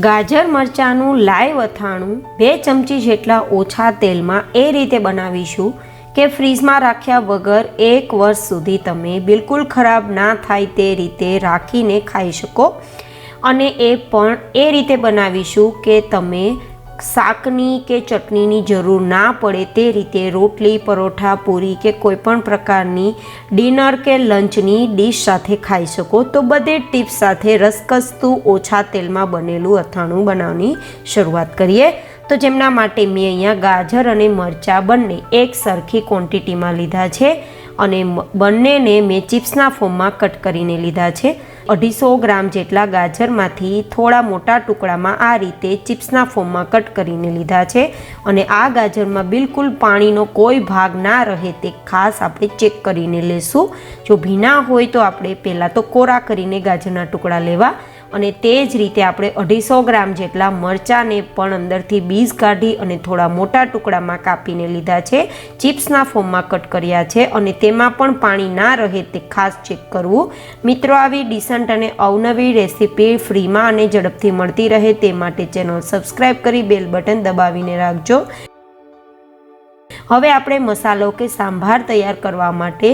ગાજર મરચાંનું લાઈવ અથાણું 2 ચમચી જેટલા ઓછા તેલમાં એ રીતે બનાવીશું કે ફ્રીજમાં રાખ્યા વગર 1 વર્ષ સુધી તમે બિલકુલ ખરાબ ના થાય તે રીતે રાખીને ખાઈ શકો. અને એ પણ એ રીતે બનાવીશું કે તમે શાકની કે ચટણીની જરૂર ના પડે તે રીતે રોટલી, પરોઠા, પૂરી કે કોઈ પણ પ્રકારની ડિનર કે લંચની ડીશ સાથે ખાઈ શકો. તો બધી ટિપ્સ સાથે રસકસતું ઓછા તેલમાં બનેલું અથાણું બનાવવાની શરૂઆત કરીએ. તો જેમના માટે મેં અહીંયા ગાજર અને મરચાં બંને એક સરખી ક્વોન્ટિટીમાં લીધા છે અને બંનેને મેં ચિપ્સના ફોર્મમાં કટ કરીને લીધા છે. 250 ગ્રામ જેટલા ગાજરમાંથી થોડા મોટા ટુકડામાં આ રીતે ચિપ્સના ફોર્મમાં કટ કરીને લીધા છે. અને આ ગાજરમાં બિલકુલ પાણીનો કોઈ ભાગ ના રહે તે ખાસ આપણે ચેક કરીને લેશું. જો ભીના હોય તો આપણે પહેલાં તો કોરા કરીને ગાજરના ટુકડા લેવા અને તે જ રીતે આપણે 250 ગ્રામ જેટલા મરચાંને પણ અંદરથી બીજ કાઢી અને થોડા મોટા ટુકડામાં કાપીને લીધા છે. ચિપ્સના ફોર્મમાં કટ કર્યા છે અને તેમાં પણ પાણી ના રહે તે ખાસ ચેક કરવું. મિત્રો, આવી ડિસન્ટ અને અવનવી રેસીપી ફ્રીમાં અને ઝડપથી મળતી રહે તે માટે ચેનલ સબસ્ક્રાઈબ કરી બેલ બટન દબાવીને રાખજો. હવે આપણે મસાલો કે સાંભાર તૈયાર કરવા માટે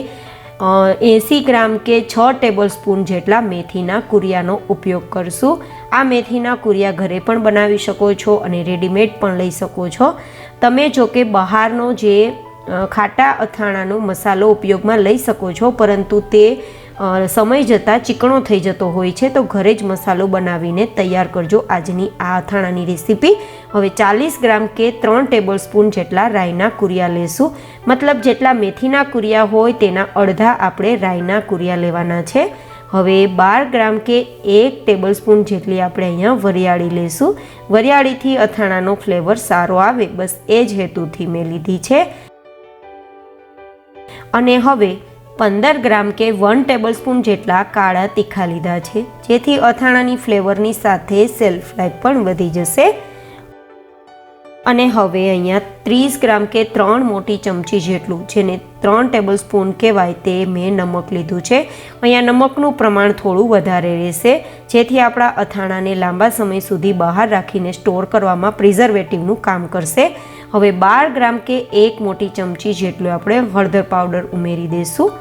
80 ગ્રામ કે 6 ટેબલ સ્પૂન જેટલા મેથીના કુરિયાનો ઉપયોગ કરશું. આ મેથીના કુરિયા ઘરે પણ બનાવી શકો છો અને રેડીમેડ પણ લઈ શકો છો. તમે જો કે બહારનો જે ખાટા અથાણાનો મસાલો ઉપયોગમાં લઈ શકો છો, પરંતુ તે સમય જતાં ચીકણો થઈ જતો હોય છે. તો ઘરે જ મસાલો બનાવીને તૈયાર કરજો આજની આ અથાણાની રેસીપી. હવે 40 ગ્રામ કે 3 ટેબલ સ્પૂન જેટલા રાઈના કુરિયા લેશું. મતલબ જેટલા મેથીના કુરિયા હોય તેના અડધા આપણે રાઈના કુરિયા લેવાના છે. હવે 12 ગ્રામ કે 1 ટેબલ સ્પૂન જેટલી આપણે અહીંયા વરિયાળી લેશું. વરિયાળીથી અથાણાનો ફ્લેવર સારો આવે, બસ એ જ હેતુથી મેં લીધી છે. અને હવે 15 ગ્રામ કે 1 ટેબલ સ્પૂન જેટલા કાળા તીખા લીધા છે, જેથી અથાણાની ફ્લેવરની સાથે સેલ્ફ લાઈફ પણ વધી જશે. અને હવે અહીંયા 30 ગ્રામ કે 3 મોટી ચમચી જેટલું, જેને 3 ટેબલ સ્પૂન કહેવાય, તે મેં નમક લીધું છે. અહીંયા નમકનું પ્રમાણ થોડું વધારે રહેશે, જેથી આપણા અથાણાને લાંબા સમય સુધી બહાર રાખીને સ્ટોર કરવામાં પ્રિઝર્વેટિવનું કામ કરશે. હવે 12 ગ્રામ કે 1 મોટી ચમચી જેટલું આપણે હળદર પાવડર ઉમેરી દઈશું.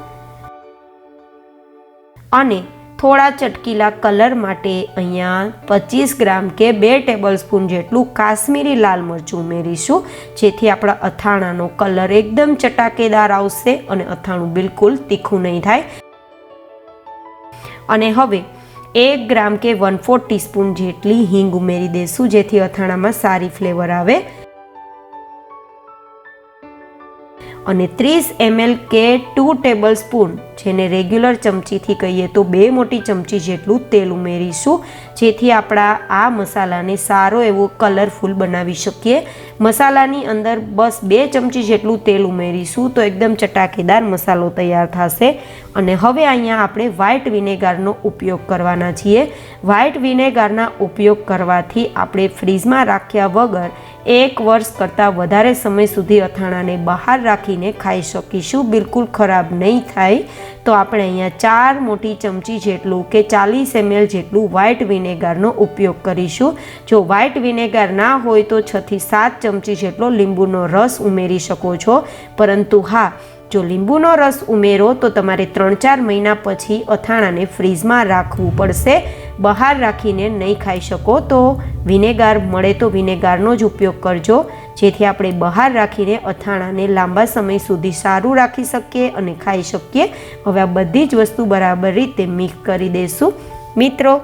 અને થોડા ચટકીલા કલર માટે અહીંયા 25 ગ્રામ કે 2 ટેબલ સ્પૂન જેટલું કાશ્મીરી લાલ મરચું ઉમેરીશું, જેથી આપણા અથાણાનો કલર એકદમ ચટાકેદાર આવશે અને અથાણું બિલકુલ તીખું નહીં થાય. અને હવે 1 ગ્રામ કે 1/4 ટીસ્પૂન જેટલી હિંગ ઉમેરી દઈશું, જેથી અથાણામાં સારી ફ્લેવર આવે. અને 30 ml કે 2 ટેબલ સ્પૂન, જેને રેગ્યુલર ચમચીથી કહીએ તો 2 મોટી ચમચી જેટલું તેલ ઉમેરીશું, જેથી આપણા આ મસાલાને સારો એવો કલરફુલ બનાવી શકીએ. મસાલાની અંદર બસ 2 ચમચી જેટલું તેલ ઉમેરીશું તો એકદમ ચટાકેદાર મસાલો તૈયાર થશે. અને હવે અહીંયા આપણે વ્હાઇટ વિનેગારનો ઉપયોગ કરવાના છીએ. વ્હાઇટ વિનેગારના ઉપયોગ કરવાથી આપણે ફ્રીજમાં રાખ્યા વગર 1 વર્ષ કરતાં વધારે સમય સુધી અથાણાને બહાર રાખીને ખાઈ શકીશું, બિલકુલ ખરાબ નહીં થાય. તો આપણે અહીંયા 4 મોટી ચમચી જેટલું કે 40 ml જેટલું વ્હાઇટ વિનેગારનો ઉપયોગ કરીશું. જો વ્હાઇટ વિનેગાર ના હોય તો 6 થી 7 ચમચી જેટલો લીંબુનો રસ ઉમેરી શકો છો. પરંતુ હા, જો લીંબુનો રસ ઉમેરો તો તમારે 3-4 મહિના પછી અથાણાને ફ્રીજમાં રાખવું પડશે, બહાર રાખીને નહીં ખાઈ શકો. તો વિનેગાર મળે તો વિનેગારનો જ ઉપયોગ કરજો, જેથી આપણે બહાર રાખીને અથાણાને લાંબા સમય સુધી સારું રાખી શકીએ અને ખાઈ શકીએ. હવે આ બધી જ વસ્તુ બરાબર રીતે મિક્સ કરી દઈશું. મિત્રો,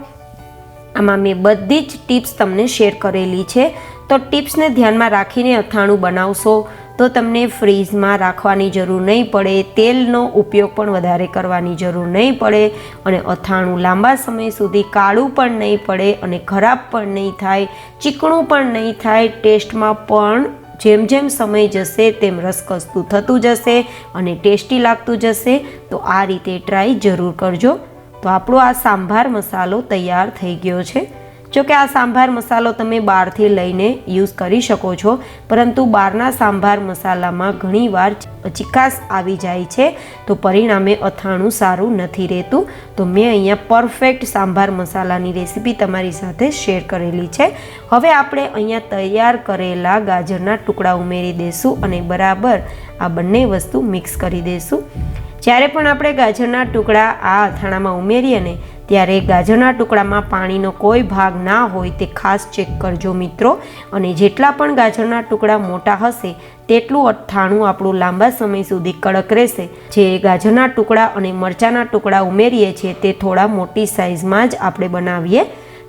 આમાં મેં બધી જ ટિપ્સ તમને શેર કરેલી છે, તો ટિપ્સને ધ્યાનમાં રાખીને અથાણું બનાવશો તો તમને ફ્રીજમાં રાખવાની જરૂર નહીં પડે, તેલનો ઉપયોગ પણ વધારે કરવાની જરૂર નહીં પડે અને અથાણું લાંબા સમય સુધી કાળું પણ નહીં પડે અને ખરાબ પણ નહીં થાય, ચીકણું પણ નહીં થાય. ટેસ્ટમાં પણ જેમ જેમ સમય જશે તેમ રસકસતું થતું જશે અને ટેસ્ટી લાગતું જશે. તો આ રીતે ટ્રાય જરૂર કરજો. તો આપણો આ સાંભાર મસાલો તૈયાર થઈ ગયો છે. જો કે આ સાંભાર મસાલો તમે બહારથી લઈને યુઝ કરી શકો છો, પરંતુ બહારના સાંભાર મસાલામાં ઘણીવાર ચીકાશ આવી જાય છે, તો પરિણામે અથાણું સારું નથી રહેતું. તો મેં અહીંયા પરફેક્ટ સાંભાર મસાલાની રેસીપી તમારી સાથે શેર કરેલી છે. હવે આપણે અહીંયા તૈયાર કરેલા ગાજરના ટુકડા ઉમેરી દઈશું અને બરાબર આ બંને વસ્તુ મિક્સ કરી દઈશું. જ્યારે પણ આપણે ગાજરના ટુકડા આ અથાણામાં ઉમેરીએ ને ત્યારે ગાજરના ટુકડામાં પાણીનો કોઈ ભાગ ના હોય તે ખાસ ચેક કરજો મિત્રો. અને જેટલા પણ ગાજરના ટુકડા મોટા હશે તેટલું અથાણું આપણું લાંબા સમય સુધી કડક રહેશે. જે ગાજરના ટુકડા અને મરચાંના ટુકડા ઉમેરીએ છીએ તે થોડા મોટી સાઇઝમાં જ આપણે બનાવીએ.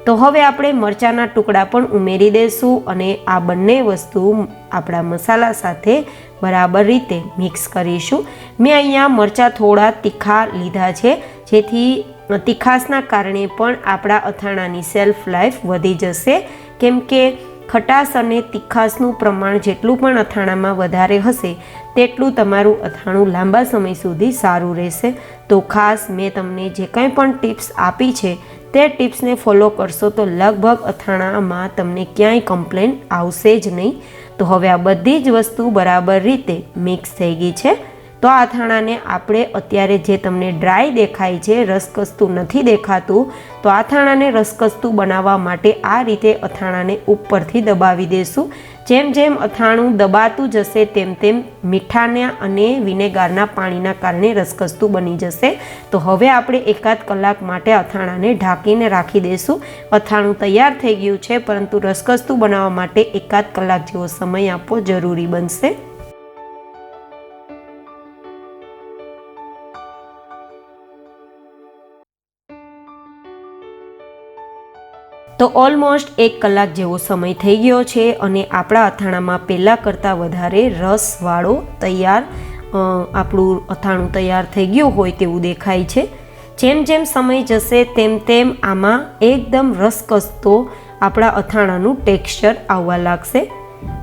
તો હવે આપણે મરચાંના ટુકડા પણ ઉમેરી દઈશું અને આ બંને વસ્તુ આપણા મસાલા સાથે બરાબર રીતે મિક્સ કરીશું. મેં અહીંયા મરચાં થોડા તીખા લીધા છે, જેથી તીખાશના કારણે પણ આપણા અથાણાની સેલ્ફ લાઈફ વધી જશે, કેમ કે ખટાશ અને તીખાશનું પ્રમાણ જેટલું પણ અથાણામાં વધારે હશે તેટલું તમારું અથાણું લાંબા સમય સુધી સારું રહેશે. તો ખાસ મેં તમને જે કંઈ પણ ટિપ્સ આપી છે તે ટિપ્સને ફોલો કરશો તો લગભગ અથાણામાં તમને ક્યાંય કમ્પ્લેન આવશે જ નહીં. તો હવે આ બધી જ વસ્તુ બરાબર રીતે મિક્સ થઈ ગઈ છે. તો આ અથાણાને આપણે અત્યારે જે તમને ડ્રાય દેખાય છે, રસકસતું નથી દેખાતું, તો આ અથાણાને રસકસતું બનાવવા માટે આ રીતે અથાણાને ઉપરથી દબાવી દઈશું. જેમ જેમ અથાણું દબાતું જશે તેમ તેમ મીઠાના અને વિનેગારના પાણીના કારણે રસકસતું બની જશે. તો હવે આપણે એકાદ કલાક માટે અથાણાને ઢાંકીને રાખી દઈશું. અથાણું તૈયાર થઈ ગયું છે, પરંતુ રસકસતું બનાવવા માટે એકાદ કલાક જેવો સમય આપવો જરૂરી બનશે. તો ઓલમોસ્ટ 1 કલાક જેવો સમય થઈ ગયો છે અને આપણા અથાણામાં પહેલાં કરતાં વધારે રસવાળો તૈયાર આપણું અથાણું તૈયાર થઈ ગયું હોય તેવું દેખાય છે. જેમ જેમ સમય જશે તેમ તેમ આમાં એકદમ રસકસતો આપણા અથાણાનું ટેક્સચર આવવા લાગશે.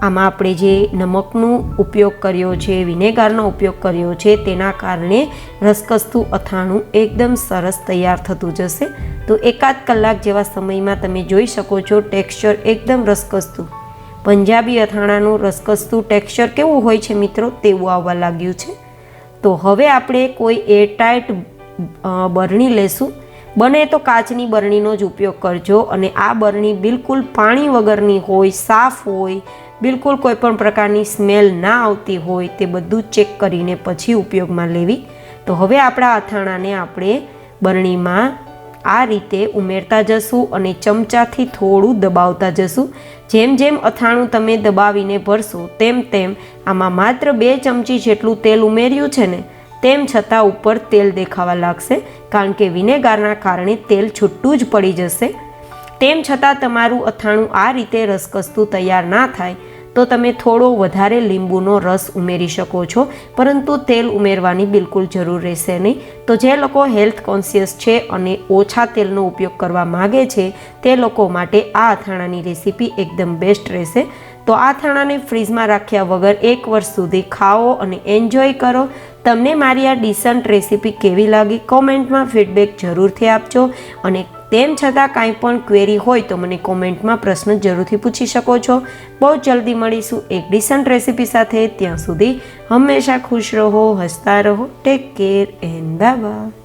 આમાં આપણે જે નમકનો ઉપયોગ કર્યો છે, વિનેગારનો ઉપયોગ કર્યો છે, તેના કારણે રસકસતું અથાણું એકદમ સરસ તૈયાર થતું જશે. તો એકાદ કલાક જેવા સમયમાં તમે જોઈ શકો છો ટેક્સચર એકદમ રસકસતું. પંજાબી અથાણાનું રસકસતું ટેક્સચર કેવું હોય છે મિત્રો, તેવું આવવા લાગ્યું છે. તો હવે આપણે કોઈ એરટાઇટ બરણી લેશું. બને તો કાચની બરણીનો જ ઉપયોગ કરજો અને આ બરણી બિલકુલ પાણી વગરની હોય, સાફ હોય, બિલકુલ કોઈ પણ પ્રકારની સ્મેલ ના આવતી હોય, તે બધું ચેક કરીને પછી ઉપયોગમાં લેવી. તો હવે આપણા અથાણાને આપણે બરણીમાં આ રીતે ઉમેરતા જશું અને ચમચાથી થોડું દબાવતા જશું. જેમ જેમ અથાણું તમે દબાવીને ભરશો તેમ તેમ આમાં માત્ર 2 ચમચી જેટલું તેલ ઉમેર્યું છે ને, તેમ છતાં ઉપર તેલ દેખાવા લાગશે, કારણ કે વિનેગારના કારણે તેલ છૂટું જ પડી જશે. તેમ છતાં તમારું અથાણું આ રીતે રસકસતું તૈયાર ના થાય તો તમે થોડો વધારે લીંબુનો રસ ઉમેરી શકો છો, પરંતુ તેલ ઉમેરવાની બિલકુલ જરૂર રહેશે નહીં. તો જે લોકો હેલ્થ કોન્શિયસ છે અને ઓછા તેલનો ઉપયોગ કરવા માગે છે તે લોકો માટે આ અથાણાની રેસીપી એકદમ બેસ્ટ રહેશે. તો આ અથાણાને ફ્રીજમાં રાખ્યા વગર 1 વર્ષ સુધી ખાઓ અને એન્જોય કરો. તમને મારી આ ડિસન્ટ રેસીપી કેવી લાગી કોમેન્ટમાં ફીડબેક જરૂરથી આપજો. અને તેમ છતાં કાંઈ પણ ક્વેરી હોય તો મને કોમેન્ટમાં પ્રશ્ન જરૂરથી પૂછી શકો છો. બહુ જલ્દી મળીશું એક ડિસન્ટ રેસીપી સાથે. ત્યાં સુધી હંમેશા ખુશ રહો, હસતા રહો. Take care and bye bye.